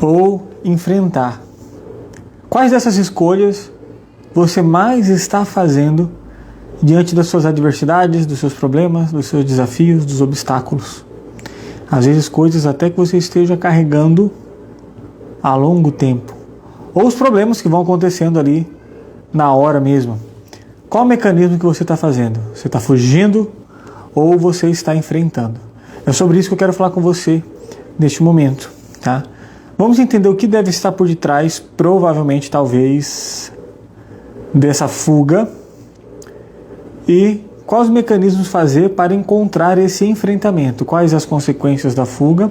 ou enfrentar? Quais dessas escolhas você mais está fazendo diante das suas adversidades, dos seus problemas, dos seus desafios, dos obstáculos? Às vezes coisas até que você esteja carregando há longo tempo. Ou os problemas que vão acontecendo ali na hora mesmo. Qual o mecanismo que você está fazendo? Você está fugindo ou você está enfrentando? É sobre isso que eu quero falar com você neste momento, tá? Vamos entender o que deve estar por detrás, provavelmente, talvez, dessa fuga e quais mecanismos fazer para encontrar esse enfrentamento, quais as consequências da fuga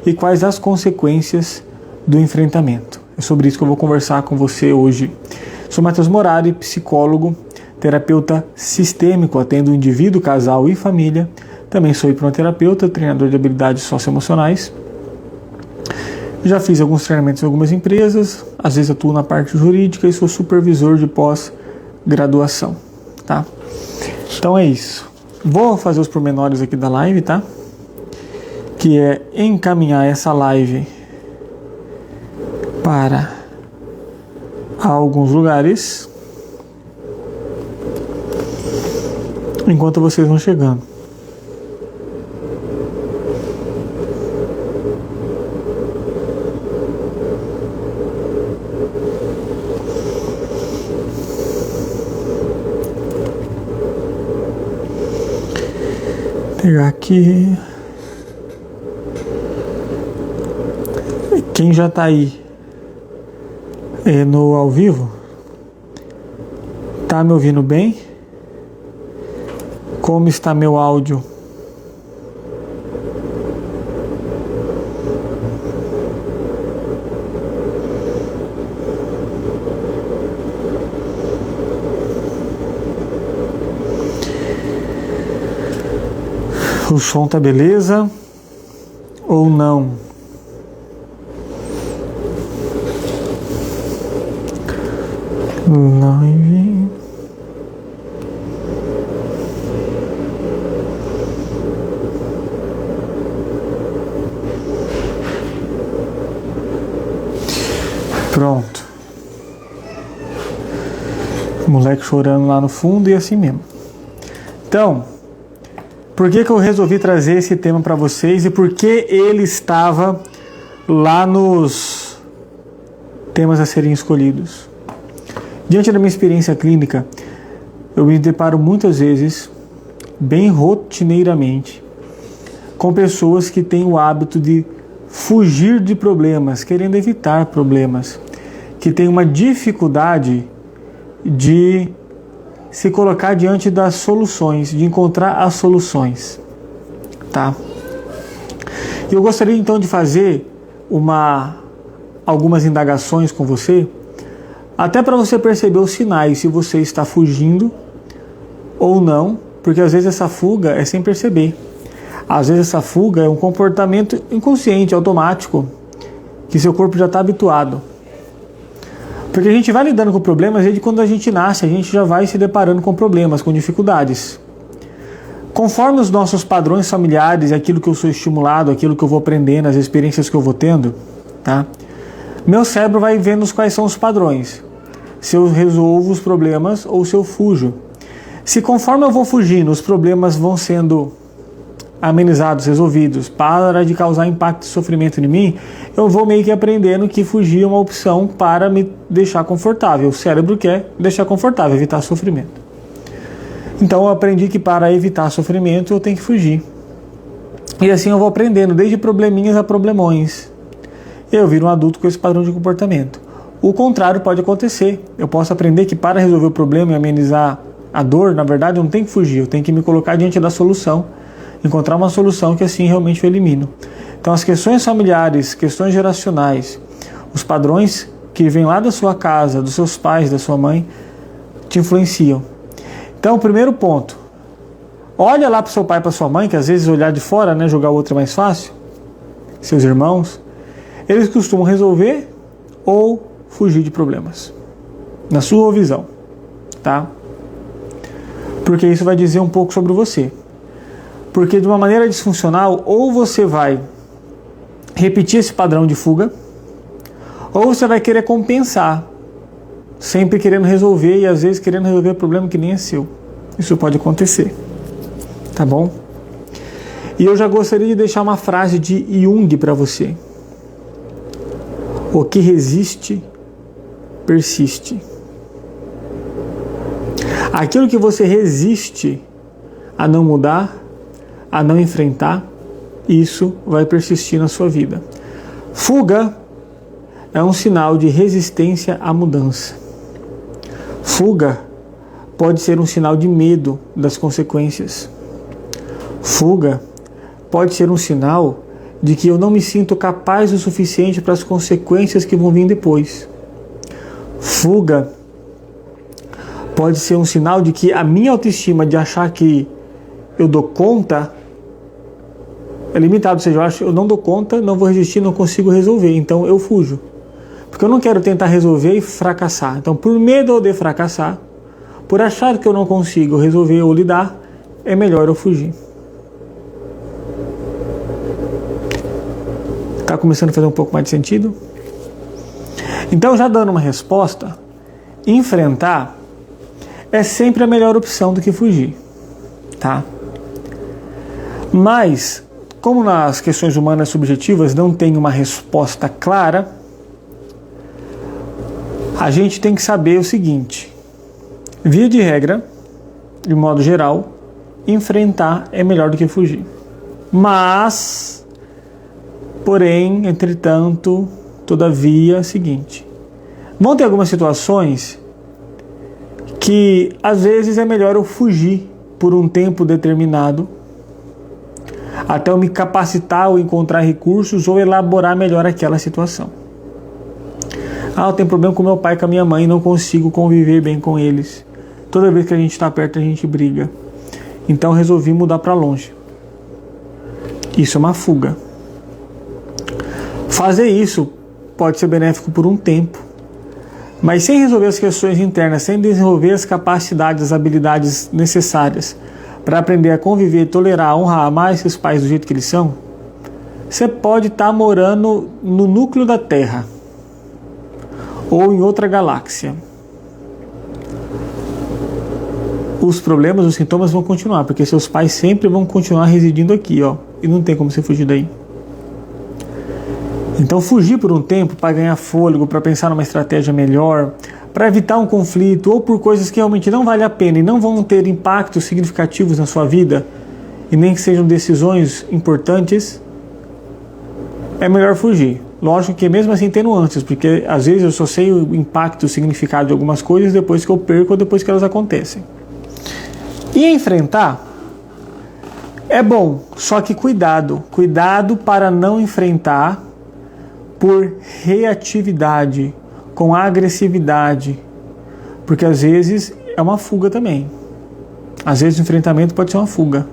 e quais as consequências do enfrentamento. É sobre isso que eu vou conversar com você hoje. Sou Matheus Morari, psicólogo, terapeuta sistêmico, atendo indivíduo, casal e família. Também sou hipnoterapeuta, treinador de habilidades socioemocionais. Já fiz alguns treinamentos em algumas empresas, às vezes atuo na parte jurídica e sou supervisor de pós-graduação, tá? Então é isso. Vou fazer os pormenores aqui da live, tá? Que é encaminhar essa live para alguns lugares enquanto vocês vão chegando. Pegar aqui. Quem já está aí no ao vivo, tá me ouvindo bem? Como está meu áudio? O som tá beleza ou não? Live. Pronto. O moleque chorando lá no fundo e assim mesmo. Então, por que eu resolvi trazer esse tema para vocês e por que ele estava lá nos temas a serem escolhidos? Diante da minha experiência clínica, eu me deparo muitas vezes, bem rotineiramente, com pessoas que têm o hábito de fugir de problemas, querendo evitar problemas, que têm uma dificuldade de se colocar diante das soluções, de encontrar as soluções, tá? Eu gostaria então de fazer algumas indagações com você, até para você perceber os sinais, se você está fugindo ou não, porque às vezes essa fuga é sem perceber. Às vezes essa fuga é um comportamento inconsciente, automático, que seu corpo já está habituado. Porque a gente vai lidando com problemas desde quando a gente nasce, a gente já vai se deparando com problemas, com dificuldades. Conforme os nossos padrões familiares, aquilo que eu sou estimulado, aquilo que eu vou aprendendo, as experiências que eu vou tendo, tá? Meu cérebro vai vendo quais são os padrões. Se eu resolvo os problemas ou se eu fujo. Se conforme eu vou fugindo, os problemas vão sendo amenizados, resolvidos, para de causar impacto e sofrimento em mim, eu vou meio que aprendendo que fugir é uma opção para me deixar confortável. O cérebro quer deixar confortável, evitar sofrimento. Então eu aprendi que para evitar sofrimento eu tenho que fugir. E assim eu vou aprendendo, desde probleminhas a problemões. Eu viro um adulto com esse padrão de comportamento. O contrário pode acontecer. Eu posso aprender que para resolver o problema e amenizar a dor, na verdade eu não tenho que fugir, eu tenho que me colocar diante da solução, encontrar uma solução que assim realmente eu elimino. Então as questões familiares, questões geracionais, os padrões que vêm lá da sua casa, dos seus pais, da sua mãe, te influenciam. Então o primeiro ponto, olha lá para o seu pai e para sua mãe, que às vezes olhar de fora, né, jogar o outro é mais fácil, seus irmãos, eles costumam resolver ou fugir de problemas, na sua visão, tá? Porque isso vai dizer um pouco sobre você. Porque de uma maneira disfuncional, ou você vai repetir esse padrão de fuga, Ou você vai querer compensar, sempre querendo resolver e às vezes querendo resolver o problema que nem é seu. Isso pode acontecer, tá bom? E eu já gostaria de deixar uma frase de Jung para você. O que resiste, persiste. Aquilo que você resiste a não mudar, a não enfrentar, isso vai persistir na sua vida. Fuga é um sinal de resistência à mudança. Fuga pode ser um sinal de medo das consequências. Fuga pode ser um sinal de que eu não me sinto capaz o suficiente para as consequências que vão vir depois. Fuga pode ser um sinal de que a minha autoestima de achar que eu dou conta é limitado, ou seja, eu não dou conta, não vou resistir, não consigo resolver, então eu fujo. Porque eu não quero tentar resolver e fracassar. Então, por medo de fracassar, por achar que eu não consigo resolver ou lidar, é melhor eu fugir. Está começando a fazer um pouco mais de sentido? Então, já dando uma resposta, enfrentar é sempre a melhor opção do que fugir, tá? Mas, como nas questões humanas subjetivas não tem uma resposta clara, a gente tem que saber o seguinte: via de regra, de modo geral, enfrentar é melhor do que fugir. Mas, porém, entretanto, todavia, é o seguinte: vão ter algumas situações que às vezes é melhor eu fugir por um tempo determinado, até eu me capacitar ou encontrar recursos ou elaborar melhor aquela situação. Eu tenho problema com meu pai e com a minha mãe, não consigo conviver bem com eles. Toda vez que a gente está perto a gente briga. Então resolvi mudar para longe. Isso é uma fuga. Fazer isso pode ser benéfico por um tempo, mas sem resolver as questões internas, sem desenvolver as capacidades, as habilidades necessárias para aprender a conviver, tolerar, honrar, amar esses pais do jeito que eles são, você pode estar morando no núcleo da Terra ou em outra galáxia. Os problemas, os sintomas vão continuar, porque seus pais sempre vão continuar residindo aqui, ó, e não tem como você fugir daí. Então fugir por um tempo para ganhar fôlego, para pensar numa estratégia melhor, para evitar um conflito ou por coisas que realmente não vale a pena e não vão ter impactos significativos na sua vida e nem que sejam decisões importantes, é melhor fugir. Lógico que mesmo assim tem nuances, porque às vezes eu só sei o impacto, o significado de algumas coisas depois que eu perco ou depois que elas acontecem. E enfrentar é bom, só que cuidado para não enfrentar por reatividade, com agressividade, porque às vezes é uma fuga também. Às vezes o enfrentamento pode ser uma fuga.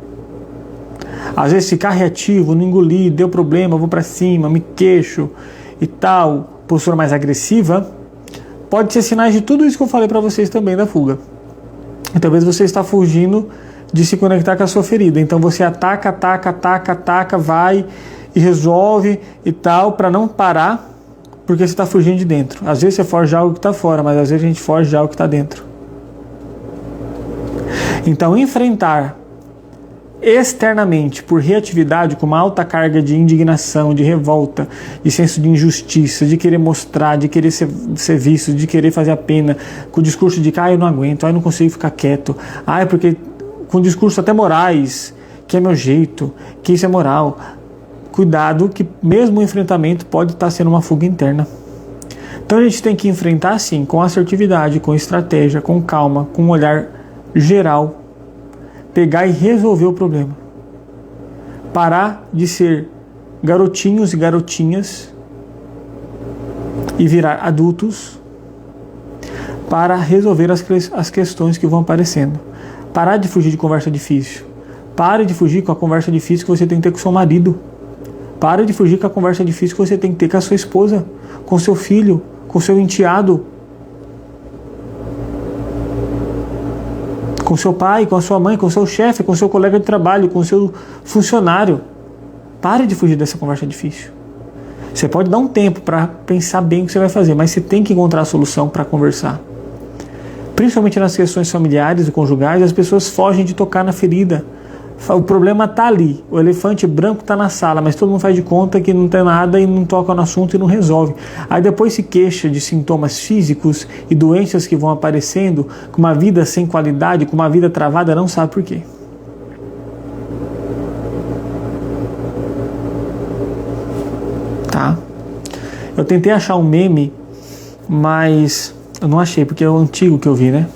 Às vezes ficar reativo, não engolir, deu problema, vou para cima, me queixo e tal, postura mais agressiva, pode ser sinais de tudo isso que eu falei para vocês também da fuga. E talvez você está fugindo de se conectar com a sua ferida. Então você ataca, vai e resolve e tal, para não parar, porque você está fugindo de dentro. Às vezes você foge algo que está fora, mas às vezes a gente foge de algo que está dentro. Então enfrentar externamente por reatividade, com uma alta carga de indignação, de revolta, de senso de injustiça, de querer mostrar, de querer ser visto, de querer fazer a pena, com o discurso de que eu não aguento, eu não consigo ficar quieto, porque com discurso até morais, que é meu jeito, que isso é moral. Cuidado que mesmo o enfrentamento pode estar sendo uma fuga interna. Então a gente tem que enfrentar assim, com assertividade, com estratégia, com calma, com um olhar geral, pegar e resolver o problema. Parar de ser garotinhos e garotinhas e virar adultos para resolver as questões que vão aparecendo. Parar de fugir de conversa difícil. Pare de fugir com a conversa difícil que você tem que ter com seu marido. Pare de fugir com a conversa difícil que você tem que ter com a sua esposa, com seu filho, com seu enteado, com seu pai, com a sua mãe, com seu chefe, com seu colega de trabalho, com seu funcionário. Pare de fugir dessa conversa difícil. Você pode dar um tempo para pensar bem o que você vai fazer, mas você tem que encontrar a solução para conversar. Principalmente nas questões familiares e conjugais, as pessoas fogem de tocar na ferida. O problema está ali, o elefante branco está na sala, mas todo mundo faz de conta que não tem nada e não toca no assunto e não resolve. Aí depois se queixa de sintomas físicos e doenças que vão aparecendo, com uma vida sem qualidade, com uma vida travada, não sabe por quê. Tá? Eu tentei achar um meme, mas eu não achei, porque é o antigo que eu vi, né?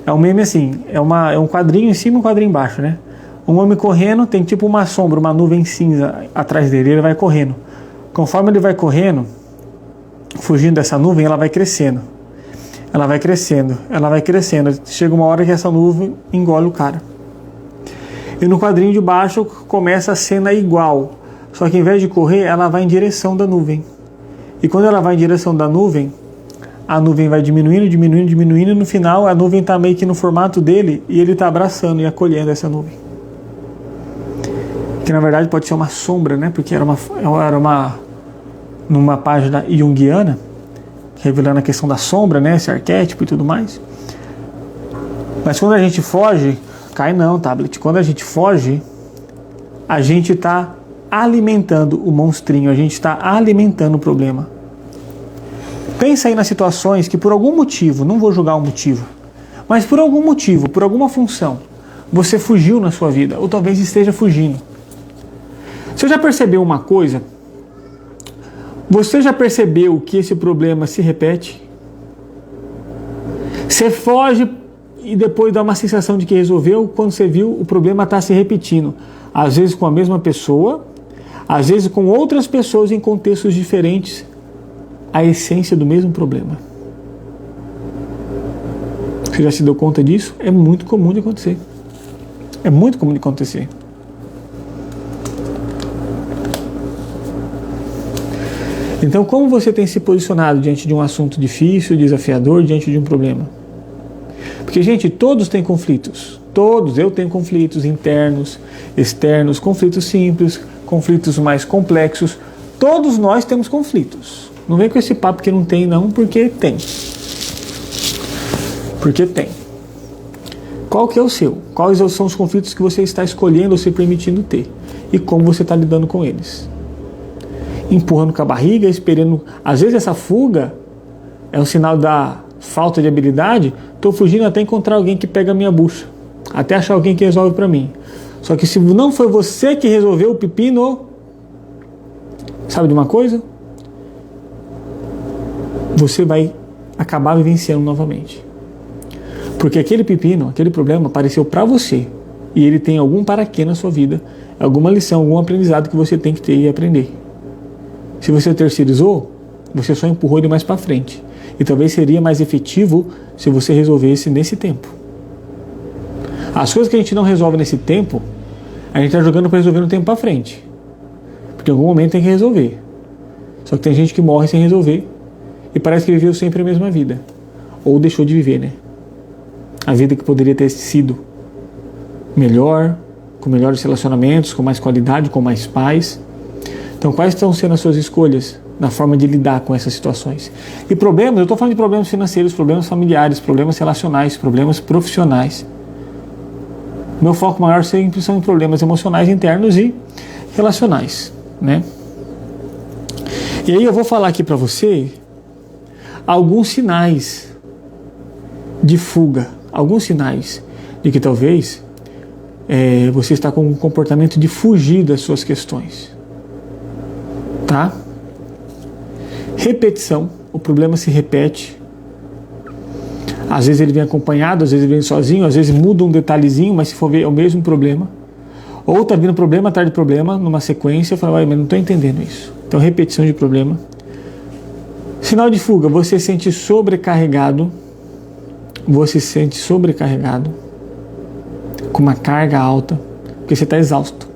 É um meme assim, é um quadrinho em cima e um quadrinho embaixo, né? Um homem correndo, tem tipo uma sombra, uma nuvem cinza atrás dele, ele vai correndo. Conforme ele vai correndo, fugindo dessa nuvem, ela vai crescendo. Ela vai crescendo, ela vai crescendo. Chega uma hora que essa nuvem engole o cara. E no quadrinho de baixo começa a cena igual, só que em vez de correr, ela vai em direção da nuvem. E quando ela vai em direção da nuvem, a nuvem vai diminuindo, diminuindo, diminuindo, e no final a nuvem está meio que no formato dele e ele está abraçando e acolhendo essa nuvem. Que na verdade pode ser uma sombra, né? Porque era numa página junguiana, revelando a questão da sombra, né? Esse arquétipo e tudo mais. Mas quando a gente foge, cai não, tablet. Quando a gente foge, a gente está alimentando o monstrinho, a gente está alimentando o problema. Pensa aí nas situações que por algum motivo, não vou julgar o motivo, mas por algum motivo, por alguma função, você fugiu na sua vida, ou talvez esteja fugindo. Você já percebeu uma coisa? Você já percebeu que esse problema se repete? Você foge e depois dá uma sensação de que resolveu, quando você viu o problema está se repetindo. Às vezes com a mesma pessoa, às vezes com outras pessoas em contextos diferentes, a essência do mesmo problema. Você já se deu conta disso? É muito comum de acontecer. É muito comum de acontecer. Então, como você tem se posicionado diante de um assunto difícil, desafiador, diante de um problema? Porque, gente, todos têm conflitos. Todos, eu tenho conflitos internos, externos, conflitos simples, conflitos mais complexos. Todos nós temos conflitos. Não vem com esse papo que não tem, não, porque tem. Porque tem. Qual que é o seu? Quais são os conflitos que você está escolhendo ou se permitindo ter? E como você está lidando com eles? Empurrando com a barriga, esperando. Às vezes essa fuga é um sinal da falta de habilidade. Estou fugindo até encontrar alguém que pega a minha bucha, até achar alguém que resolve para mim. Só que se não foi você que resolveu o pepino, sabe de uma coisa? Você vai acabar vivenciando novamente. Porque aquele pepino, aquele problema apareceu para você e ele tem algum para quê na sua vida, alguma lição, algum aprendizado que você tem que ter e aprender. Se você terceirizou, você só empurrou ele mais para frente. E talvez seria mais efetivo se você resolvesse nesse tempo. As coisas que a gente não resolve nesse tempo, a gente está jogando para resolver no tempo para frente. Porque em algum momento tem que resolver. Só que tem gente que morre sem resolver e parece que viveu sempre a mesma vida. Ou deixou de viver, né? A vida que poderia ter sido melhor, com melhores relacionamentos, com mais qualidade, com mais paz. Então, quais estão sendo as suas escolhas na forma de lidar com essas situações? E problemas, eu estou falando de problemas financeiros, problemas familiares, problemas relacionais, problemas profissionais. Meu foco maior sempre são em problemas emocionais internos e relacionais, né? E aí eu vou falar aqui para você alguns sinais de fuga, alguns sinais de que talvez você está com um comportamento de fugir das suas questões. Tá? Repetição, o problema se repete. Às vezes ele vem acompanhado, às vezes ele vem sozinho, às vezes muda um detalhezinho, mas se for ver é o mesmo problema. Ou está vindo problema atrás de problema, numa sequência, fala, mas não estou entendendo isso. Então, repetição de problema. Sinal de fuga, você se sente sobrecarregado, com uma carga alta, porque você está exausto.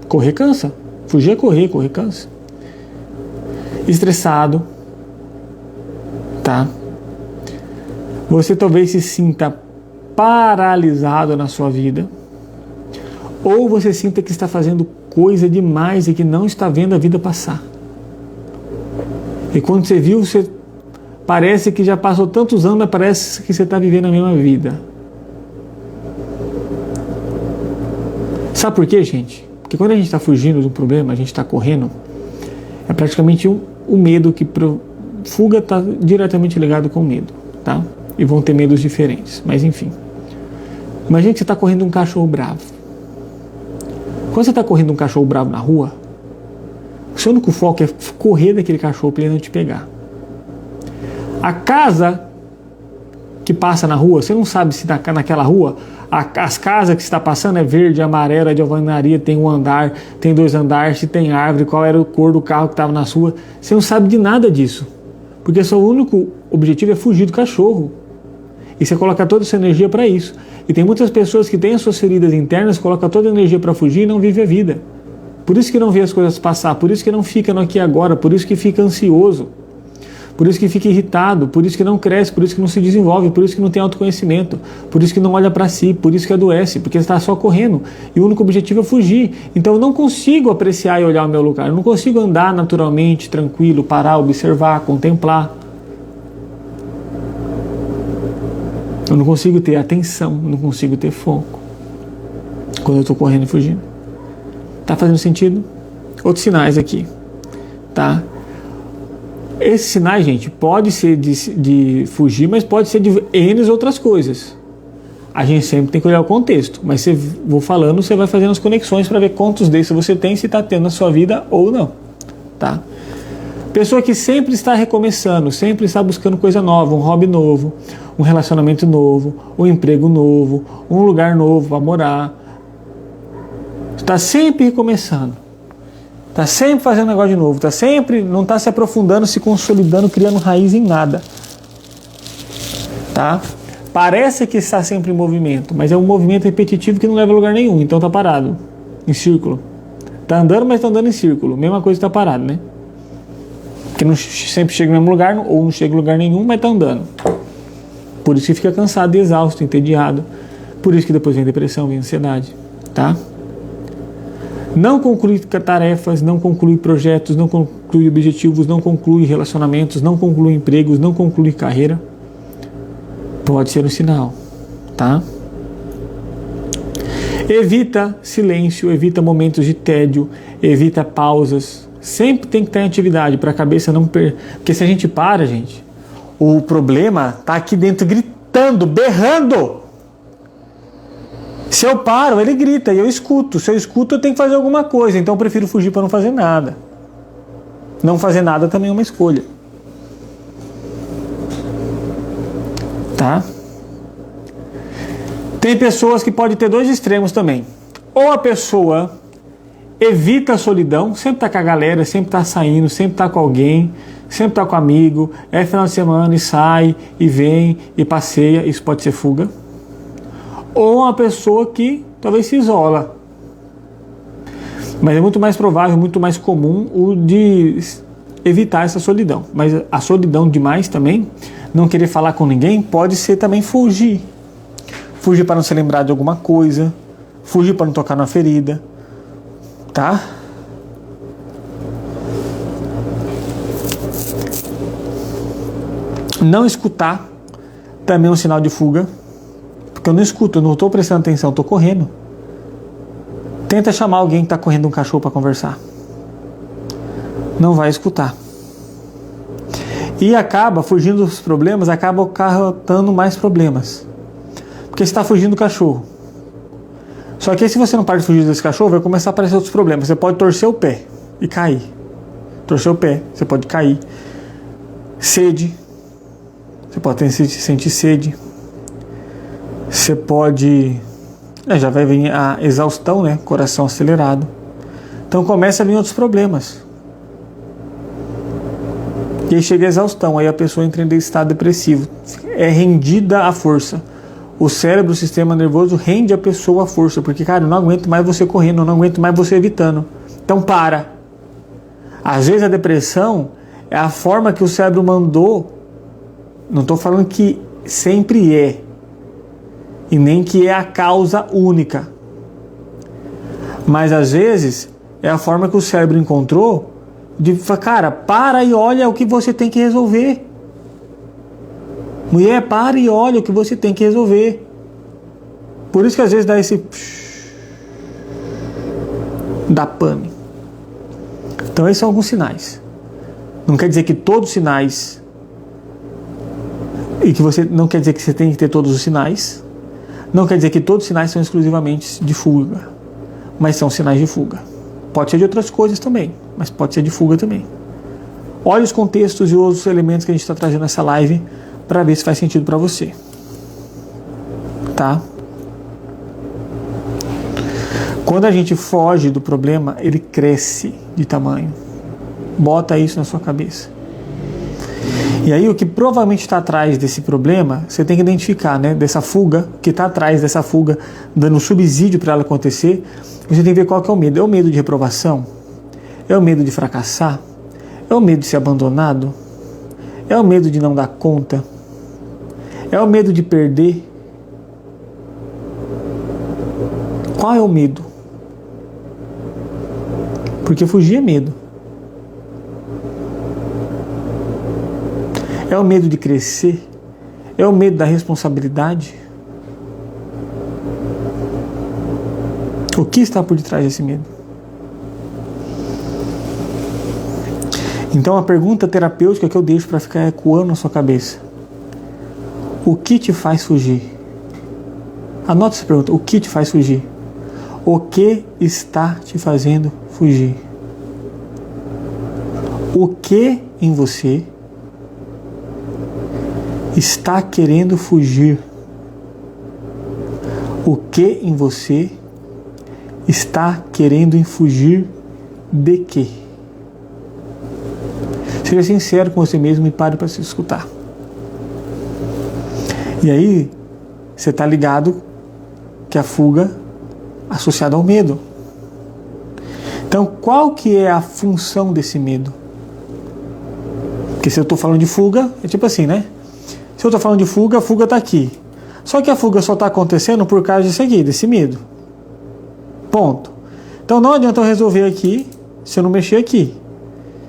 Correr cansa, fugir é correr cansa. Estressado, tá? Você talvez se sinta paralisado na sua vida, ou você sinta que está fazendo coisa demais e que não está vendo a vida passar. E quando você viu, você parece que já passou tantos anos, mas parece que você está vivendo a mesma vida. Sabe por quê, gente? Porque quando a gente está fugindo do problema, a gente está correndo, é praticamente o medo que... Fuga está diretamente ligado com medo, tá? E vão ter medos diferentes, mas enfim. Imagina que você está correndo um cachorro bravo. Quando você está correndo um cachorro bravo na rua, o seu único foco é correr daquele cachorro para ele não te pegar. A casa que passa na rua, você não sabe se naquela rua, as casas que você está passando é verde, amarela, de alvenaria, tem um andar, tem 2 andares, se tem árvore, qual era a cor do carro que estava na sua. Você não sabe de nada disso. Porque seu único objetivo é fugir do cachorro. E você coloca toda essa energia para isso. E tem muitas pessoas que têm as suas feridas internas, colocam toda a energia para fugir e não vivem a vida. Por isso que não vê as coisas passar, por isso que não fica no aqui e agora, por isso que fica ansioso, por isso que fica irritado, por isso que não cresce, por isso que não se desenvolve, por isso que não tem autoconhecimento, por isso que não olha para si, por isso que adoece, porque está só correndo. E o único objetivo é fugir. Então eu não consigo apreciar e olhar o meu lugar, eu não consigo andar naturalmente, tranquilo, parar, observar, contemplar. Eu não consigo ter atenção, não consigo ter foco quando eu estou correndo e fugindo. Tá fazendo sentido? Outros sinais aqui, tá? Esses sinais, gente, pode ser de fugir, mas pode ser de N outras coisas. A gente sempre tem que olhar o contexto, mas você, vou falando, você vai fazendo as conexões para ver quantos desses você tem, se está tendo na sua vida ou não, tá? Pessoa que sempre está recomeçando, sempre está buscando coisa nova, um hobby novo, um relacionamento novo, um emprego novo, um lugar novo para morar. Está sempre recomeçando. Está sempre fazendo um negócio de novo. Está sempre, não está se aprofundando, se consolidando, criando raiz em nada. Tá? Parece que está sempre em movimento, mas é um movimento repetitivo que não leva a lugar nenhum. Então está parado, em círculo. Está andando, mas está andando em círculo. Mesma coisa que está parado, né? Que não sempre chega no mesmo lugar, ou não chega em lugar nenhum, mas está andando. Por isso que fica cansado, exausto, entediado. Por isso que depois vem depressão, vem ansiedade. Tá? Não conclui tarefas, não conclui projetos, não conclui objetivos, não conclui relacionamentos, não conclui empregos, não conclui carreira. Pode ser um sinal, tá? Evita silêncio, evita momentos de tédio, evita pausas. Sempre tem que estar em atividade para a cabeça não perder. Porque se a gente para, gente, o problema está aqui dentro gritando, berrando. Se eu paro, ele grita e eu escuto. Se eu escuto, eu tenho que fazer alguma coisa. Então eu prefiro fugir para não fazer nada. Não fazer nada também é uma escolha. Tá? Tem pessoas que podem ter 2 extremos também. Ou a pessoa evita a solidão, sempre está com a galera, sempre está saindo, sempre está com alguém, sempre está com amigo, é final de semana e sai, e vem, e passeia. Isso pode ser fuga. Ou uma pessoa que talvez se isola. Mas é muito mais provável, muito mais comum o de evitar essa solidão. Mas a solidão demais também, não querer falar com ninguém, pode ser também fugir. Fugir para não se lembrar de alguma coisa, fugir para não tocar na ferida, tá? Não escutar também é um sinal de fuga. Porque eu não escuto, eu não estou prestando atenção, estou correndo. Tenta chamar alguém que está correndo um cachorro para conversar. Não vai escutar. E acaba fugindo dos problemas, acaba acarretando mais problemas. Porque você está fugindo do cachorro. Só que aí, se você não para de fugir desse cachorro, vai começar a aparecer outros problemas. Você pode torcer o pé e cair. Torcer o pé, você pode cair. Sede. Você pode sentir sede. Você pode... já vai vir a exaustão, né? Coração acelerado. Então começa a vir outros problemas. E aí chega a exaustão. Aí a pessoa entra em estado depressivo. É rendida à força. O cérebro, o sistema nervoso rende a pessoa à força. Porque, cara, eu não aguento mais você correndo. Eu não aguento mais você evitando. Então para. Às vezes a depressão é a forma que o cérebro mandou. Não estou falando que sempre é. E nem que é a causa única. Mas às vezes é a forma que o cérebro encontrou Cara, para e olha o que você tem que resolver. Mulher, para e olha o que você tem que resolver. Por isso que às vezes dá esse... dá pane. Então esses são alguns sinais. Não quer dizer que todos os sinais... e que você... não quer dizer que você tem que ter todos os sinais. Não quer dizer que todos os sinais são exclusivamente de fuga. Mas são sinais de fuga. Pode ser de outras coisas também, mas pode ser de fuga também. Olha os contextos e os elementos que a gente está trazendo nessa live para ver se faz sentido para você. Tá? Quando a gente foge do problema, ele cresce de tamanho. Bota isso na sua cabeça. E aí o que provavelmente está atrás desse problema, você tem que identificar, né? Dessa fuga, o que está atrás dessa fuga, dando subsídio para ela acontecer. Você tem que ver qual que é o medo. É o medo de reprovação? É o medo de fracassar? É o medo de ser abandonado? É o medo de não dar conta? É o medo de perder? Qual é o medo? Porque fugir é medo. É o medo de crescer? É o medo da responsabilidade? O que está por detrás desse medo? Então a pergunta terapêutica que eu deixo para ficar ecoando na sua cabeça: o que te faz fugir? Anota essa pergunta: o que te faz fugir? O que está te fazendo fugir? O que em você está querendo fugir? O que em você está querendo fugir de quê? Seja sincero com você mesmo e pare para se escutar. E aí, você está ligado que a fuga é associada ao medo. Então, qual que é a função desse medo? Porque se eu estou falando de fuga, é tipo assim, né? Se eu estou falando de fuga, a fuga está aqui. Só que a fuga só está acontecendo por causa disso aqui, desse medo. Ponto. Então não adianta eu resolver aqui se eu não mexer aqui.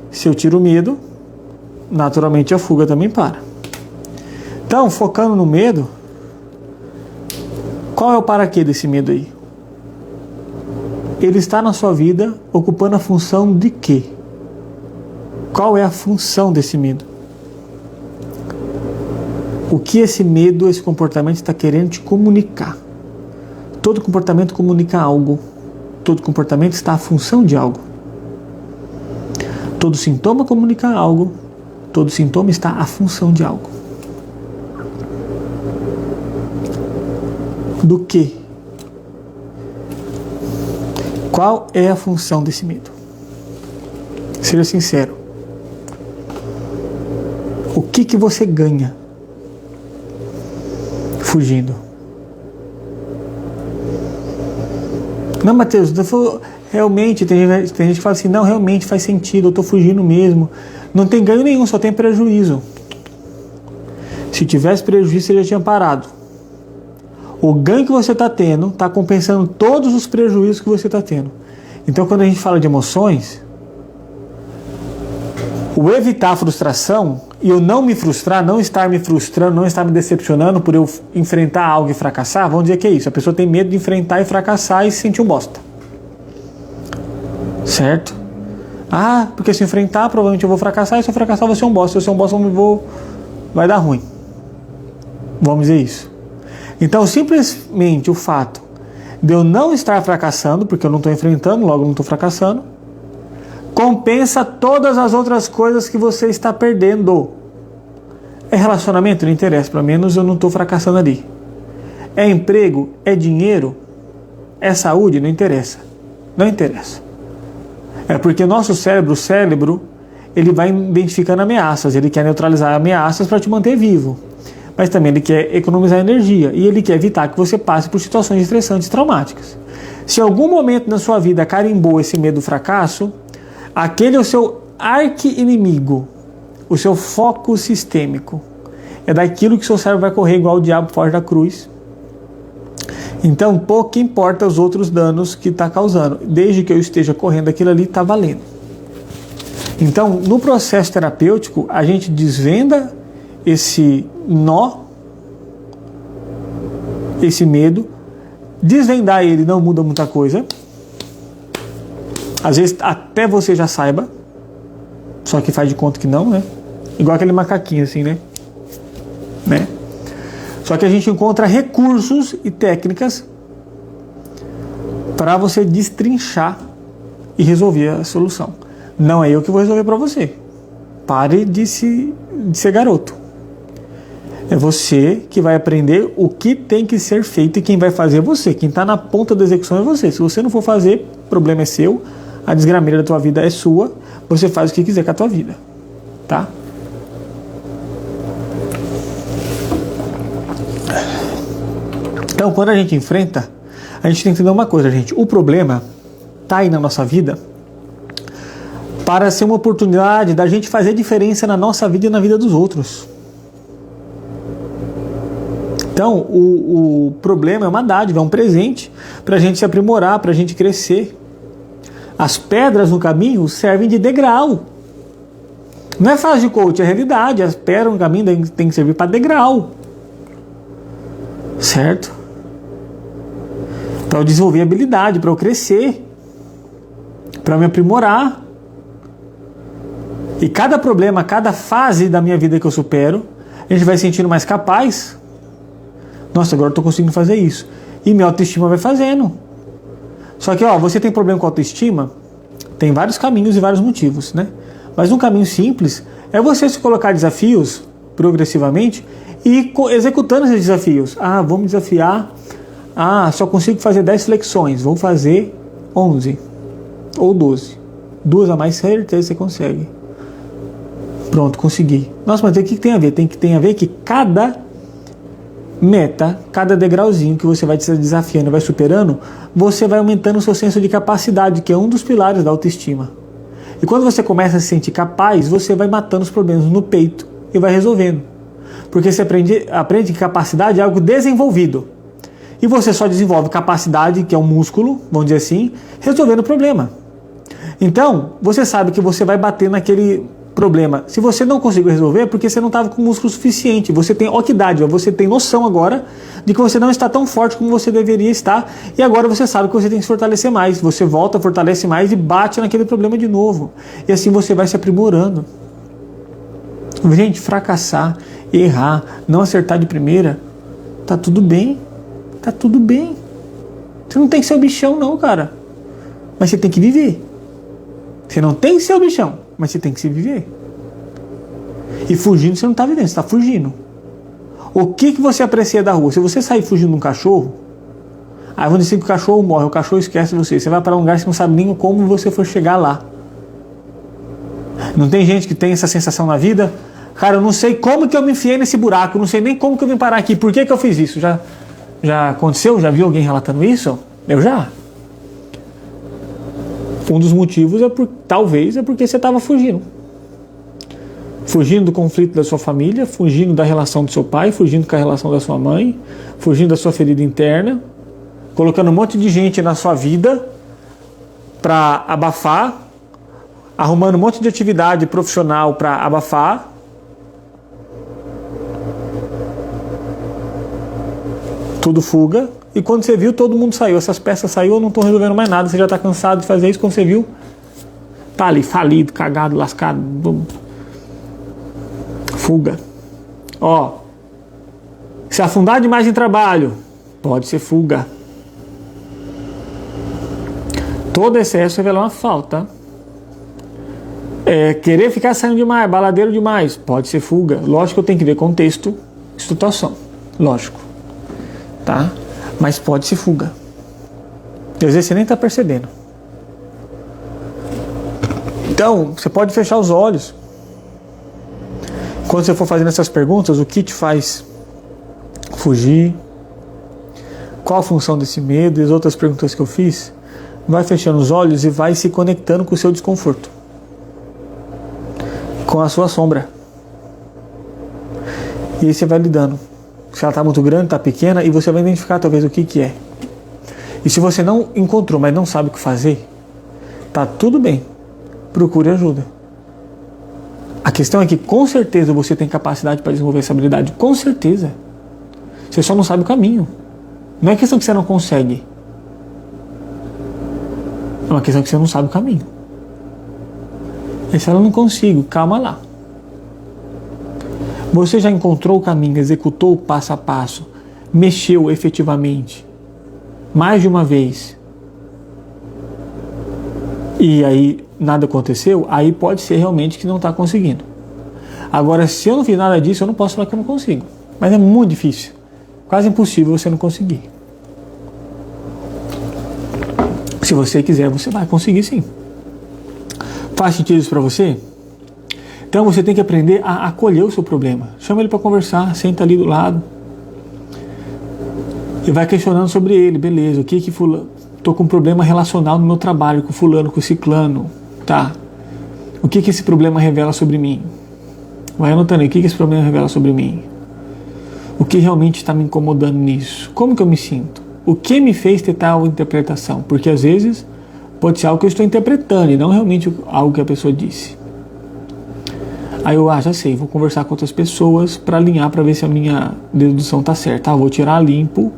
Se eu tiro o medo, naturalmente a fuga também para. Então, focando no medo, qual é o para quê desse medo aí? Ele está na sua vida ocupando a função de quê? Qual é a função desse medo? O que esse medo, esse comportamento está querendo te comunicar? Todo comportamento comunica algo. Todo comportamento está à função de algo. Todo sintoma comunica algo. Todo sintoma está à função de algo. Do que? Qual é a função desse medo? Seja sincero. O que você ganha fugindo? Não, Mateus, realmente, tem gente que fala assim, não, realmente faz sentido, eu estou fugindo mesmo. Não tem ganho nenhum, só tem prejuízo. Se tivesse prejuízo, você já tinha parado. O ganho que você está tendo está compensando todos os prejuízos que você está tendo. Então, quando a gente fala de emoções, o evitar a frustração e eu não me frustrar, não estar me frustrando, não estar me decepcionando por eu enfrentar algo e fracassar, vamos dizer que é isso. A pessoa tem medo de enfrentar e fracassar e se sentir um bosta. Certo? Ah, porque se enfrentar, provavelmente eu vou fracassar, e se eu fracassar, eu vou ser um bosta. Se eu ser um bosta, vai dar ruim. Vamos dizer isso. Então, simplesmente o fato de eu não estar fracassando, porque eu não estou enfrentando, logo não estou fracassando, compensa todas as outras coisas que você está perdendo. É relacionamento? Não interessa, pelo menos eu não estou fracassando ali. É emprego? É dinheiro? É saúde? Não interessa. Não interessa. É porque nosso cérebro, ele vai identificando ameaças, ele quer neutralizar ameaças para te manter vivo. Mas também ele quer economizar energia e ele quer evitar que você passe por situações estressantes e traumáticas. Se em algum momento na sua vida carimbou esse medo do fracasso, aquele é o seu arqui-inimigo, o seu foco sistêmico. É daquilo que seu cérebro vai correr igual o diabo foge da cruz. Então, pouco importa os outros danos que está causando. Desde que eu esteja correndo aquilo ali, está valendo. Então, no processo terapêutico, a gente desvenda esse nó, esse medo. Desvendar ele não muda muita coisa. Às vezes até você já saiba, só que faz de conta que não, né? Igual aquele macaquinho assim, né? Só que a gente encontra recursos e técnicas para você destrinchar e resolver a solução. Não é eu que vou resolver para você. Pare de ser garoto. É você que vai aprender o que tem que ser feito e quem vai fazer é você. Quem está na ponta da execução é você. Se você não for fazer, o problema é seu, a desgrameira da tua vida é sua, você faz o que quiser com a tua vida. Tá? Então, quando a gente enfrenta, a gente tem que entender uma coisa, gente. O problema está aí na nossa vida para ser uma oportunidade da gente fazer diferença na nossa vida e na vida dos outros. Então, o problema é uma dádiva, é um presente para a gente se aprimorar, para a gente crescer. As pedras no caminho servem de degrau. Não é fase de coach, é realidade. As pedras no caminho tem que servir para degrau. Certo? Para eu desenvolver habilidade, para eu crescer, para eu me aprimorar. E cada problema, cada fase da minha vida que eu supero, a gente vai se sentindo mais capaz. Nossa, agora eu estou conseguindo fazer isso. E minha autoestima vai fazendo. Só que, você tem problema com autoestima? Tem vários caminhos e vários motivos, né? Mas um caminho simples é você se colocar desafios progressivamente e executando esses desafios. Vou me desafiar. Só consigo fazer 10 flexões. Vou fazer 11 ou 12. 2 a mais, certeza você consegue. Pronto, consegui. Nossa, mas o que tem a ver? Tem a ver que cada meta, cada degrauzinho que você vai se desafiando, vai superando, você vai aumentando o seu senso de capacidade, que é um dos pilares da autoestima. E quando você começa a se sentir capaz, você vai matando os problemas no peito e vai resolvendo. Porque você aprende que capacidade é algo desenvolvido. E você só desenvolve capacidade, que é um músculo, vamos dizer assim, resolvendo o problema. Então, você sabe que você vai bater naquele problema. Se você não conseguiu resolver, é porque você não estava com músculo suficiente. Você tem oquidade, você tem noção agora de que você não está tão forte como você deveria estar, e agora você sabe que você tem que se fortalecer mais. Você volta, fortalece mais e bate naquele problema de novo. E assim você vai se aprimorando. Gente, fracassar, errar, não acertar de primeira, tá tudo bem. Tá tudo bem. Você não tem que ser o bichão não, cara. Mas você tem que viver. Você não tem que ser o bichão, mas você tem que se viver. E fugindo você não está vivendo, você está fugindo. O que você aprecia da rua? Se você sair fugindo de um cachorro, aí vão dizer que o cachorro morre, o cachorro esquece você. Você vai para um lugar que você não sabe nem como você for chegar lá. Não tem gente que tem essa sensação na vida? Cara, eu não sei como que eu me enfiei nesse buraco, eu não sei nem como que eu vim parar aqui, por que eu fiz isso? Já aconteceu? Já viu alguém relatando isso? Eu já. Um dos motivos talvez é porque você estava fugindo. Fugindo do conflito da sua família, fugindo da relação do seu pai, fugindo com a relação da sua mãe, fugindo da sua ferida interna, colocando um monte de gente na sua vida para abafar, arrumando um monte de atividade profissional para abafar. Tudo fuga. E quando você viu, todo mundo saiu. Essas peças saíram, não estão resolvendo mais nada. Você já está cansado de fazer isso. Quando você viu, tá ali, falido, cagado, lascado. Fuga. Se afundar demais em trabalho, pode ser fuga. Todo excesso revela uma falta. Querer ficar saindo demais, baladeiro demais, pode ser fuga. Lógico que eu tenho que ver contexto, situação. Lógico. Tá? Mas pode ser fuga. E às vezes você nem está percebendo. Então, você pode fechar os olhos. Quando você for fazendo essas perguntas, o que te faz fugir? Qual a função desse medo? E as outras perguntas que eu fiz, vai fechando os olhos e vai se conectando com o seu desconforto. Com a sua sombra. E aí você vai lidando. Se ela está muito grande, está pequena, e você vai identificar talvez o que é. E se você não encontrou, mas não sabe o que fazer, tá tudo bem. Procure ajuda. A questão é que com certeza você tem capacidade para desenvolver essa habilidade, com certeza. Você só não sabe o caminho. Não é questão que você não consegue. É uma questão que você não sabe o caminho. E se ela não consigo, calma lá. Você já encontrou o caminho, executou o passo a passo, mexeu efetivamente, mais de uma vez, e aí nada aconteceu, aí pode ser realmente que não está conseguindo. Agora, se eu não fiz nada disso, eu não posso falar que eu não consigo. Mas é muito difícil, quase impossível você não conseguir. Se você quiser, você vai conseguir sim. Faz sentido isso para você? Então você tem que aprender a acolher o seu problema. Chama ele para conversar, senta ali do lado e vai questionando sobre ele. Beleza, o que fulano... Estou com um problema relacional no meu trabalho com fulano, com ciclano. Tá. O que esse problema revela sobre mim? Vai anotando aí, o que esse problema revela sobre mim? O que realmente está me incomodando nisso? Como que eu me sinto? O que me fez ter tal interpretação? Porque às vezes pode ser algo que eu estou interpretando e não realmente algo que a pessoa disse. Aí eu, já sei, vou conversar com outras pessoas para alinhar, para ver se a minha dedução está certa. Vou tirar a limpo,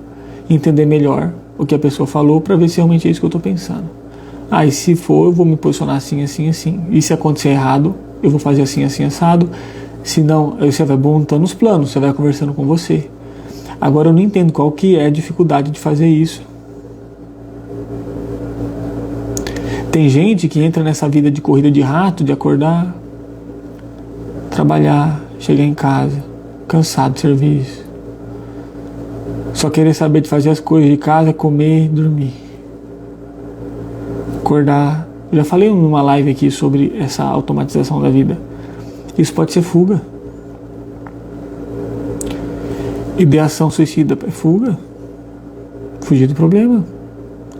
entender melhor o que a pessoa falou para ver se realmente é isso que eu estou pensando. E se for, eu vou me posicionar assim, assim, assim. E se acontecer errado, eu vou fazer assim, assim, assado. Se não, aí você vai montando os planos, você vai conversando com você. Agora eu não entendo qual que é a dificuldade de fazer isso. Tem gente que entra nessa vida de corrida de rato, de acordar, trabalhar, chegar em casa, cansado do serviço. Só querer saber de fazer as coisas de casa, comer, dormir. Acordar. Eu já falei numa live aqui sobre essa automatização da vida. Isso pode ser fuga. Ideação suicida é fuga. Fugir do problema.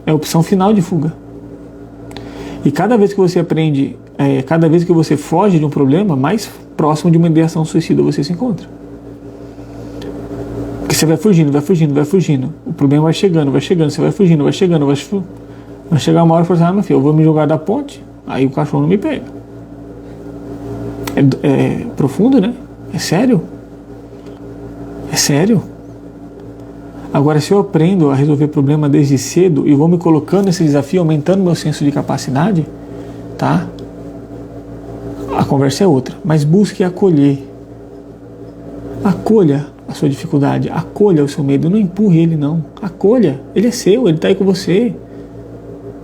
É a opção final de fuga. E cada vez que você aprende, cada vez que você foge de um problema, mais próximo de uma ideação suicida você se encontra. Porque você vai fugindo, vai fugindo, vai fugindo. O problema vai chegando, você vai fugindo, vai chegando, vai chegar uma hora e falar assim, meu filho, eu vou me jogar da ponte, aí o cachorro não me pega. É profundo, né? É sério? É sério? Agora, se eu aprendo a resolver problema desde cedo e vou me colocando nesse desafio, aumentando meu senso de capacidade, tá? A conversa é outra. Mas busque acolher. Acolha a sua dificuldade, acolha o seu medo, não empurre ele não. Acolha, ele é seu, ele está aí com você.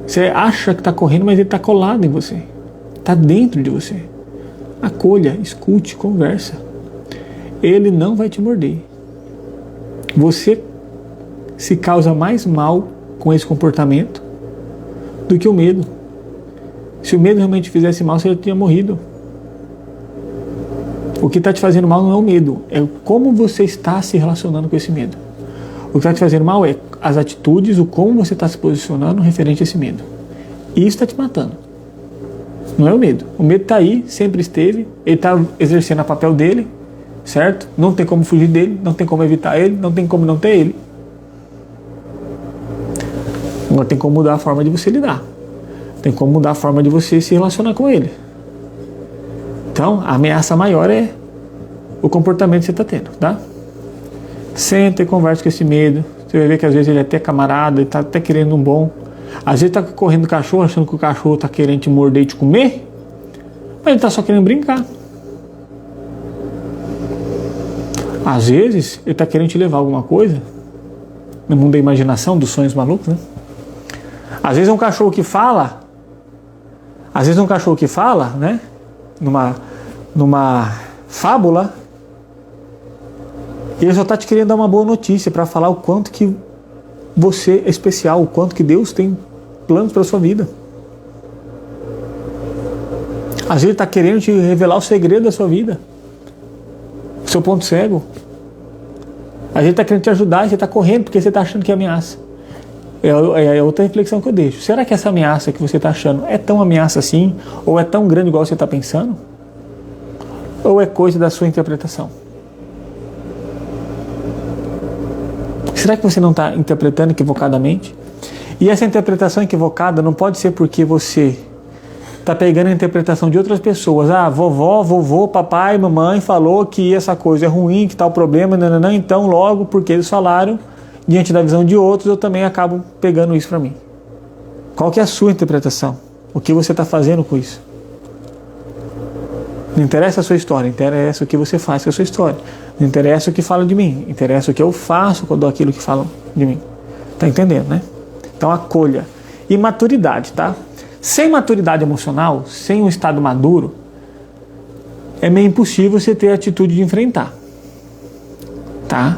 Você acha que está correndo, mas ele está colado em você. Está dentro de você. Acolha, escute, conversa. Ele não vai te morder. Você se causa mais mal com esse comportamento do que o medo. Se o medo realmente fizesse mal, você já tinha morrido. O que está te fazendo mal não é o medo, é como você está se relacionando com esse medo. O que está te fazendo mal é as atitudes, o como você está se posicionando referente a esse medo. Isso está te matando. Não é o medo. O medo está aí, sempre esteve, ele está exercendo o papel dele, certo? Não tem como fugir dele, não tem como evitar ele, não tem como não ter ele. Agora tem como mudar a forma de você lidar. Tem como mudar a forma de você se relacionar com ele. Então, a ameaça maior é o comportamento que você está tendo, tá? Senta e conversa com esse medo. Você vai ver que às vezes ele é até camarada, ele está até querendo um bom. Às vezes está correndo o cachorro, achando que o cachorro está querendo te morder e te comer, mas ele está só querendo brincar. Às vezes ele está querendo te levar alguma coisa, no mundo da imaginação, dos sonhos malucos, né? Às vezes é um cachorro que fala, né? Numa fábula, e ele só está te querendo dar uma boa notícia para falar o quanto que você é especial, o quanto que Deus tem planos para a sua vida. Às vezes ele está querendo te revelar o segredo da sua vida, o seu ponto cego. Às vezes ele está querendo te ajudar e você está correndo porque você está achando que é ameaça. É outra reflexão que eu deixo. Será que essa ameaça que você está achando é tão ameaça assim? Ou é tão grande igual você está pensando? Ou é coisa da sua interpretação? Será que você não está interpretando equivocadamente? E essa interpretação equivocada não pode ser porque você está pegando a interpretação de outras pessoas. Ah, vovó, vovô, papai, mamãe falou que essa coisa é ruim, que tal problema, nananã, então logo, porque eles falaram, diante da visão de outros, eu também acabo pegando isso para mim. Qual que é a sua interpretação? O que você está fazendo com isso? Não interessa a sua história, interessa o que você faz com a sua história. Não interessa o que falam de mim, interessa o que eu faço com aquilo que falam de mim. Tá entendendo, né? Então acolha. E maturidade, tá? Sem maturidade emocional, sem um estado maduro, é meio impossível você ter a atitude de enfrentar. Tá?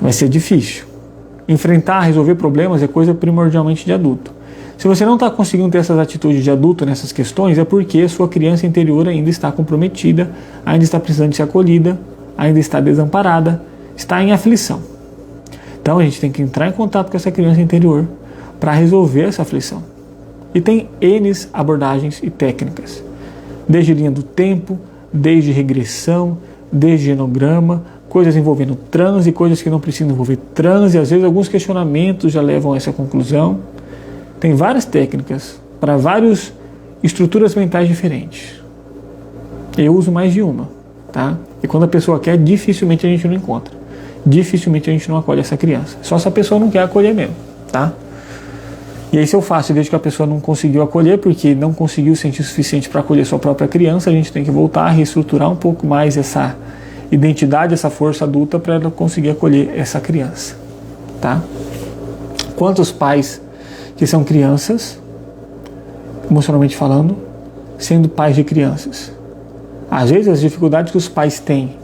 Vai ser difícil. Enfrentar, resolver problemas é coisa primordialmente de adulto. Se você não está conseguindo ter essas atitudes de adulto nessas questões, é porque a sua criança interior ainda está comprometida, ainda está precisando de ser acolhida, ainda está desamparada, está em aflição. Então a gente tem que entrar em contato com essa criança interior para resolver essa aflição. E tem N abordagens e técnicas, desde linha do tempo, desde regressão, desde genograma, coisas envolvendo transe, coisas que não precisam envolver transe, às vezes alguns questionamentos já levam a essa conclusão. Tem várias técnicas para várias estruturas mentais diferentes. Eu uso mais de uma, tá? E quando a pessoa quer, dificilmente a gente não encontra. Dificilmente a gente não acolhe essa criança. Só se a pessoa não quer acolher mesmo, tá? E aí se eu faço, desde que a pessoa não conseguiu acolher, porque não conseguiu sentir o suficiente para acolher sua própria criança, a gente tem que voltar a reestruturar um pouco mais essa identidade, essa força adulta para ela conseguir acolher essa criança, tá? Quantos pais que são crianças, emocionalmente falando, sendo pais de crianças? Às vezes as dificuldades que os pais têm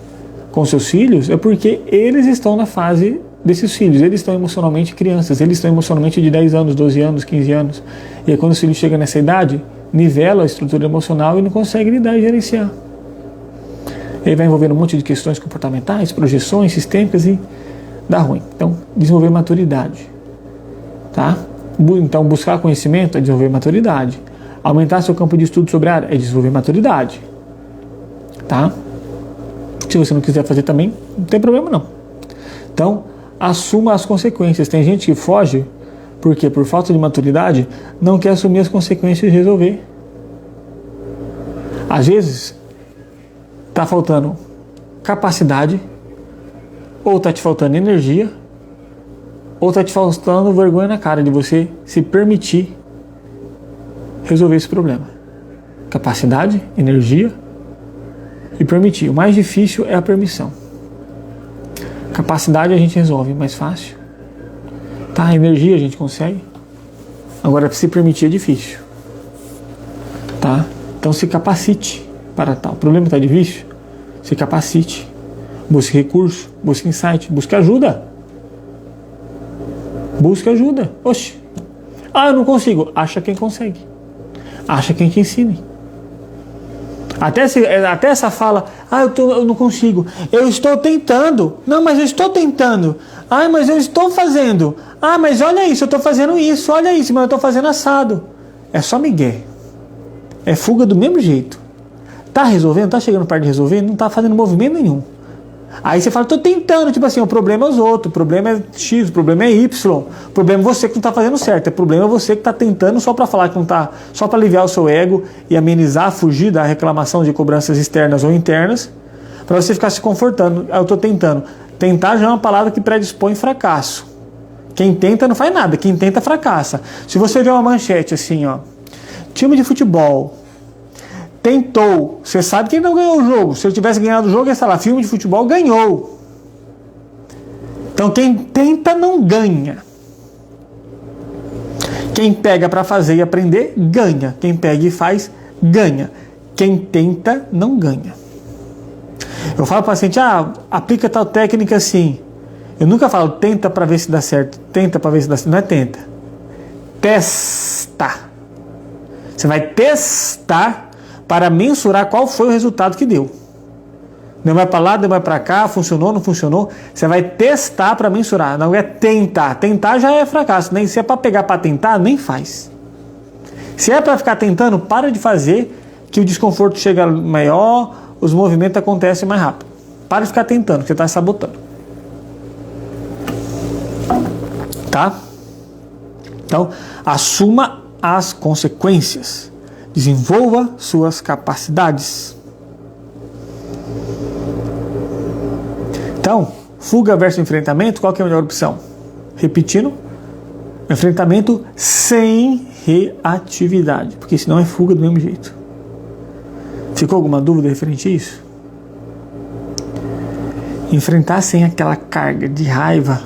com seus filhos é porque eles estão na fase desses filhos, eles estão emocionalmente crianças, eles estão emocionalmente de 10 anos, 12 anos, 15 anos, e aí quando o filho chega nessa idade, nivela a estrutura emocional e não consegue lidar e gerenciar. Ele vai envolver um monte de questões comportamentais, projeções sistêmicas e dá ruim. Então, desenvolver maturidade, tá? Então, buscar conhecimento é desenvolver maturidade. Aumentar seu campo de estudo sobre a área é desenvolver maturidade, tá? Se você não quiser fazer também, não tem problema não. Então, assuma as consequências. Tem gente que foge, porque por falta de maturidade, não quer assumir as consequências e resolver. Às vezes, está faltando capacidade, ou está te faltando energia, ou está te faltando vergonha na cara de você se permitir resolver esse problema. Capacidade, energia e permitir. O mais difícil é a permissão. Capacidade a gente resolve mais fácil. Tá? Energia a gente consegue. Agora se permitir é difícil. Tá? Então se capacite para tal. O problema está difícil? Se capacite. Busque recurso, busque insight, busque ajuda. Busque ajuda. Oxe. Ah, eu não consigo. Acha quem consegue. Acha quem te ensine. Até essa fala, eu não consigo. Eu estou tentando. Não, mas eu estou tentando. Ah, mas eu estou fazendo. Ah, mas olha isso, eu estou fazendo isso. Olha isso, mas eu estou fazendo assado. É só migué. É fuga do mesmo jeito. Tá resolvendo? Tá chegando perto de resolver? Não tá fazendo movimento nenhum. Aí você fala, tô tentando, tipo assim, o problema é os outros, o problema é X, o problema é Y, o problema é você que não tá fazendo certo, o problema é você que tá tentando só para falar que não tá, só para aliviar o seu ego e amenizar, fugir da reclamação de cobranças externas ou internas, para você ficar se confortando. Eu tô tentando. Tentar já é uma palavra que predispõe fracasso. Quem tenta não faz nada, quem tenta fracassa. Se você vê uma manchete assim, ó, time de futebol tentou, você sabe que ele não ganhou o jogo. Se ele tivesse ganhado o jogo, ia falar, filme de futebol ganhou. Então quem tenta não ganha. Quem pega para fazer e aprender, ganha. Quem pega e faz, ganha. Quem tenta não ganha. Eu falo para o paciente, aplica tal técnica assim. Eu nunca falo, tenta para ver se dá certo. Tenta para ver se dá certo. Não é tenta. Testa. Você vai testar para mensurar qual foi o resultado que deu. Não vai para lá, não vai para cá, funcionou, não funcionou. Você vai testar para mensurar, não é tentar. Tentar já é fracasso. Nem se é para pegar para tentar, nem faz. Se é para ficar tentando, para de fazer, que o desconforto chega maior, os movimentos acontecem mais rápido. Para de ficar tentando, que você está sabotando. Tá? Então, assuma as consequências. Desenvolva suas capacidades. Então, fuga versus enfrentamento, qual que é a melhor opção? Repetindo, enfrentamento sem reatividade, porque senão é fuga do mesmo jeito. Ficou alguma dúvida referente a isso? Enfrentar sem aquela carga de raiva.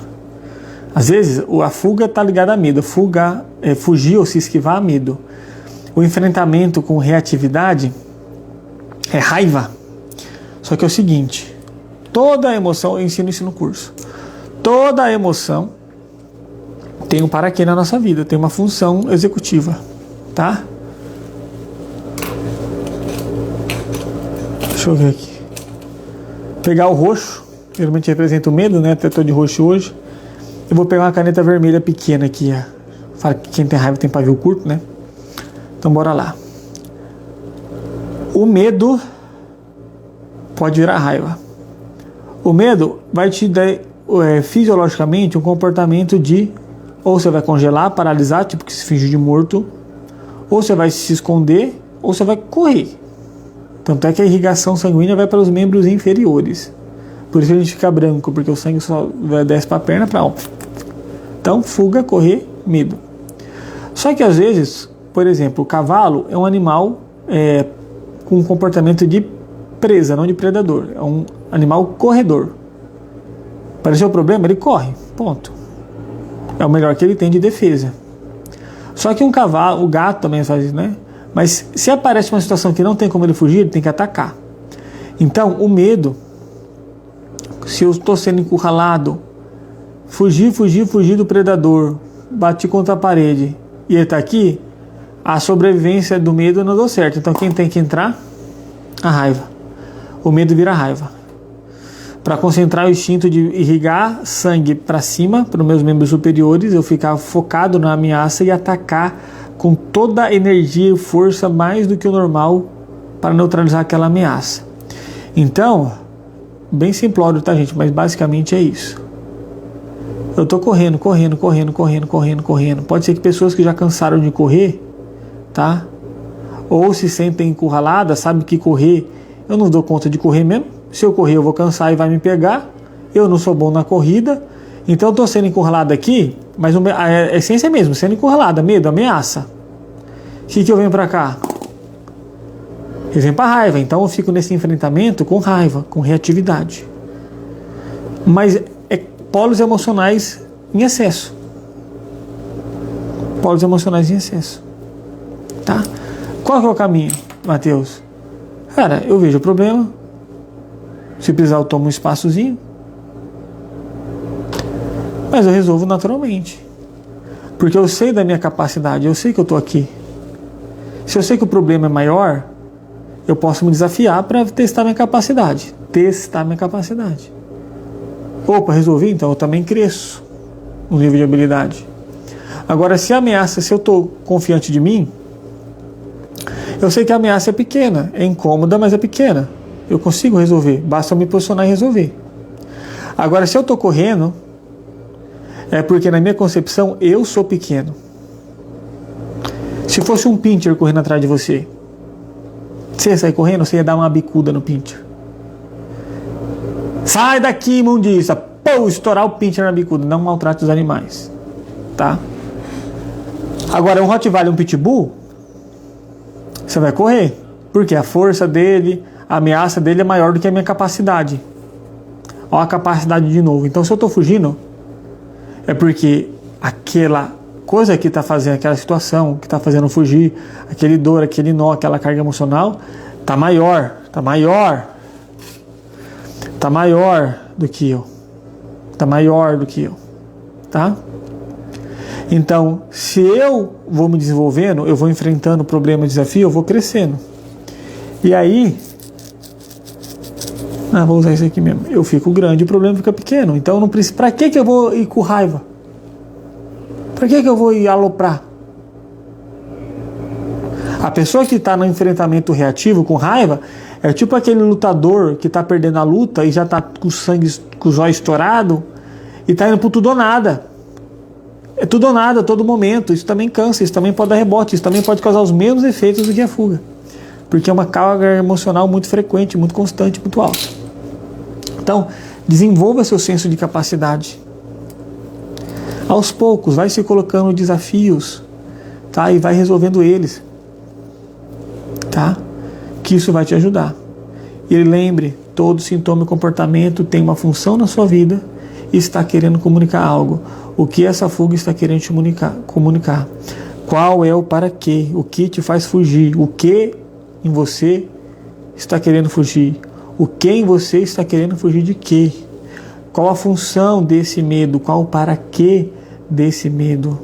Às vezes a fuga está ligada a medo. Fugir ou se esquivar a medo. O enfrentamento com reatividade é raiva. Só que é o seguinte, toda emoção, eu ensino isso no curso, toda emoção tem um para quê na nossa vida, tem uma função executiva, tá? Deixa eu ver aqui. Pegar o roxo, geralmente representa o medo, né? Até tô de roxo hoje. Eu vou pegar uma caneta vermelha pequena aqui, ó. Fala que quem tem raiva tem pavio curto, né? Então bora lá. O medo pode virar raiva. O medo vai te dar fisiologicamente um comportamento de ou você vai congelar, paralisar, tipo que se finge de morto, ou você vai se esconder, ou você vai correr. Tanto é que a irrigação sanguínea vai para os membros inferiores. Por isso a gente fica branco, porque o sangue só desce para a perna para alto. Então, fuga, correr, medo. Só que às vezes, por exemplo, o cavalo é um animal com um comportamento de presa, não de predador. É um animal corredor. Apareceu o problema, ele corre. Ponto. É o melhor que ele tem de defesa. Só que um cavalo, o gato também faz isso, né? Mas se aparece uma situação que não tem como ele fugir, ele tem que atacar. Então, o medo, se eu estou sendo encurralado, fugir do predador, bati contra a parede e ele está aqui, a sobrevivência do medo não deu certo. Então, quem tem que entrar? A raiva. O medo vira raiva. Para concentrar o instinto de irrigar sangue para cima, para os meus membros superiores, eu ficar focado na ameaça e atacar com toda a energia e força mais do que o normal para neutralizar aquela ameaça. Então, bem simplório, tá, gente? Mas basicamente é isso. Eu tô correndo. Pode ser que pessoas que já cansaram de correr, tá? Ou se sentem encurraladas, sabem que correr, eu não dou conta de correr mesmo. Se eu correr, eu vou cansar e vai me pegar. Eu não sou bom na corrida. Então eu estou sendo encurralado aqui, mas a essência é mesmo, sendo encurralada, medo, ameaça. O que eu venho para cá? Eu venho para raiva. Então eu fico nesse enfrentamento com raiva, com reatividade. Mas é polos emocionais em excesso. Polos emocionais em excesso. Tá? Qual que é o caminho, Matheus? Cara, eu vejo o problema. Se precisar eu tomo um espaçozinho, mas eu resolvo naturalmente, porque eu sei da minha capacidade, eu sei que eu estou aqui. Se eu sei que o problema é maior, eu posso me desafiar para testar minha capacidade. Opa, resolvi, então eu também cresço no nível de habilidade. Agora, se a ameaça, se eu estou confiante de mim, eu sei que a ameaça é pequena, é incômoda, mas é pequena. Eu consigo resolver, basta eu me posicionar e resolver. Agora, se eu estou correndo, é porque na minha concepção eu sou pequeno. Se fosse um pincher correndo atrás de você, você ia sair correndo, você ia dar uma bicuda no pincher. Sai daqui, imundícia! Pô, estourar o pincher na bicuda, não maltrate os animais. Tá? Agora, um Rottweiler e um Pitbull, você vai correr, porque a força dele, a ameaça dele é maior do que a minha capacidade. Olha a capacidade de novo. Então, se eu estou fugindo, é porque aquela coisa que está fazendo, aquela situação que está fazendo fugir, aquele dor, aquele nó, aquela carga emocional, está maior do que eu. Tá? Então, se eu vou me desenvolvendo, eu vou enfrentando problema e desafio, eu vou crescendo. E aí, vou usar isso aqui mesmo. Eu fico grande e o problema fica pequeno. Então, não precisa. Para que eu vou ir com raiva? Para que eu vou ir aloprar? A pessoa que está no enfrentamento reativo com raiva é tipo aquele lutador que está perdendo a luta e já está com o sangue, com os olhos estourados e está indo por tudo ou nada. É tudo ou nada, a todo momento. Isso também cansa, isso também pode dar rebote, isso também pode causar os mesmos efeitos do que a fuga. Porque é uma carga emocional muito frequente, muito constante, muito alta. Então, desenvolva seu senso de capacidade. Aos poucos, vai se colocando desafios, tá? E vai resolvendo eles, tá? Que isso vai te ajudar. E lembre, todo sintoma e comportamento tem uma função na sua vida e está querendo comunicar algo. O que essa fuga está querendo te comunicar? Qual é o para quê? O que te faz fugir? O que em você está querendo fugir? O que em você está querendo fugir de quê? Qual a função desse medo? Qual o para quê desse medo?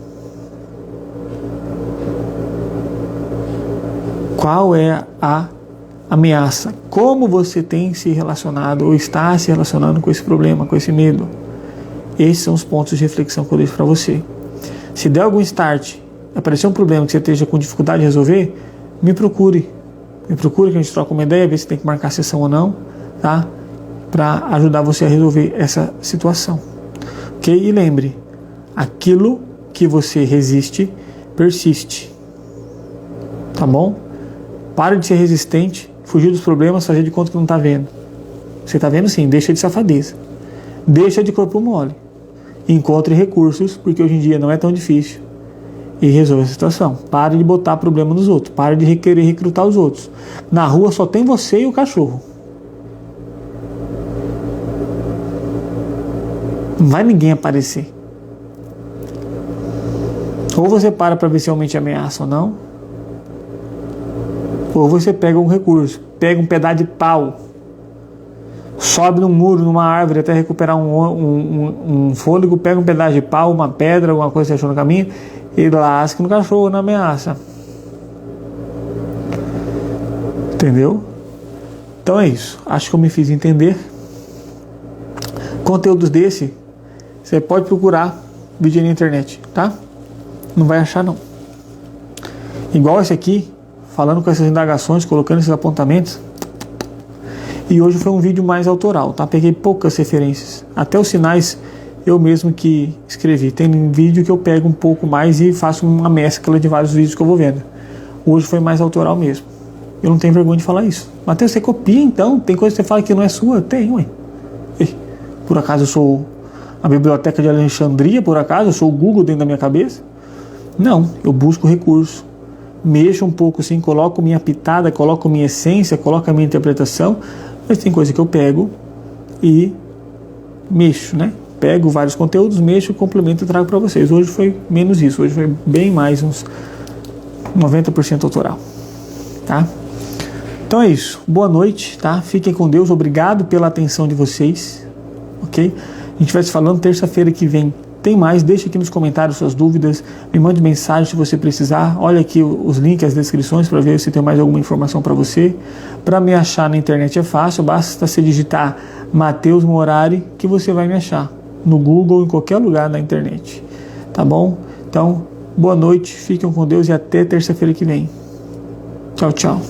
Qual é a ameaça? Como você tem se relacionado ou está se relacionando com esse problema, com esse medo? Esses são os pontos de reflexão que eu deixo para você. Se der algum start, aparecer um problema que você esteja com dificuldade de resolver, me procure. Me procure que a gente troca uma ideia, ver se tem que marcar a sessão ou não, tá? Para ajudar você a resolver essa situação. Ok? E lembre, aquilo que você resiste, persiste. Tá bom? Pare de ser resistente, fugir dos problemas, fazer de conta que não está vendo. Você está vendo sim, deixa de safadeza. Deixa de corpo mole. Encontre recursos, porque hoje em dia não é tão difícil. E resolva a situação. Pare de botar problema nos outros. Pare de querer recrutar os outros. Na rua só tem você e o cachorro. Não vai ninguém aparecer. Ou você para ver se realmente ameaça ou não. Ou você pega um recurso. Pega um pedaço de pau. Sobe num muro, numa árvore até recuperar um fôlego. Pega um pedaço de pau, uma pedra, alguma coisa que você achou no caminho. E lasca no cachorro na ameaça. Entendeu? Então é isso. Acho que eu me fiz entender. Conteúdos desse, você pode procurar vídeo na internet, tá? Não vai achar não. Igual esse aqui, falando com essas indagações, colocando esses apontamentos. E hoje foi um vídeo mais autoral, tá? Peguei poucas referências. Até os sinais eu mesmo que escrevi. Tem vídeo que eu pego um pouco mais e faço uma mescla de vários vídeos que eu vou vendo. Hoje foi mais autoral mesmo. Eu não tenho vergonha de falar isso. Mateus, você copia então? Tem coisa que você fala que não é sua? Tem, ué. Por acaso eu sou a biblioteca de Alexandria, por acaso? Eu sou o Google dentro da minha cabeça? Não, eu busco recurso. Mexo um pouco assim, coloco minha pitada, coloco minha essência, coloco a minha interpretação, mas tem coisa que eu pego e mexo, né? Pego vários conteúdos, mexo, complemento e trago para vocês. Hoje foi menos isso, hoje foi bem mais uns 90% autoral, tá? Então é isso, boa noite, tá? Fiquem com Deus, obrigado pela atenção de vocês, ok? A gente vai se falando terça-feira que vem. Tem mais, deixa aqui nos comentários suas dúvidas, me mande mensagem se você precisar, olha aqui os links, as descrições para ver se tem mais alguma informação para você. Para me achar na internet é fácil, basta você digitar Mateus Morari que você vai me achar no Google, em qualquer lugar na internet, tá bom? Então, boa noite, fiquem com Deus e até terça-feira que vem. Tchau, tchau.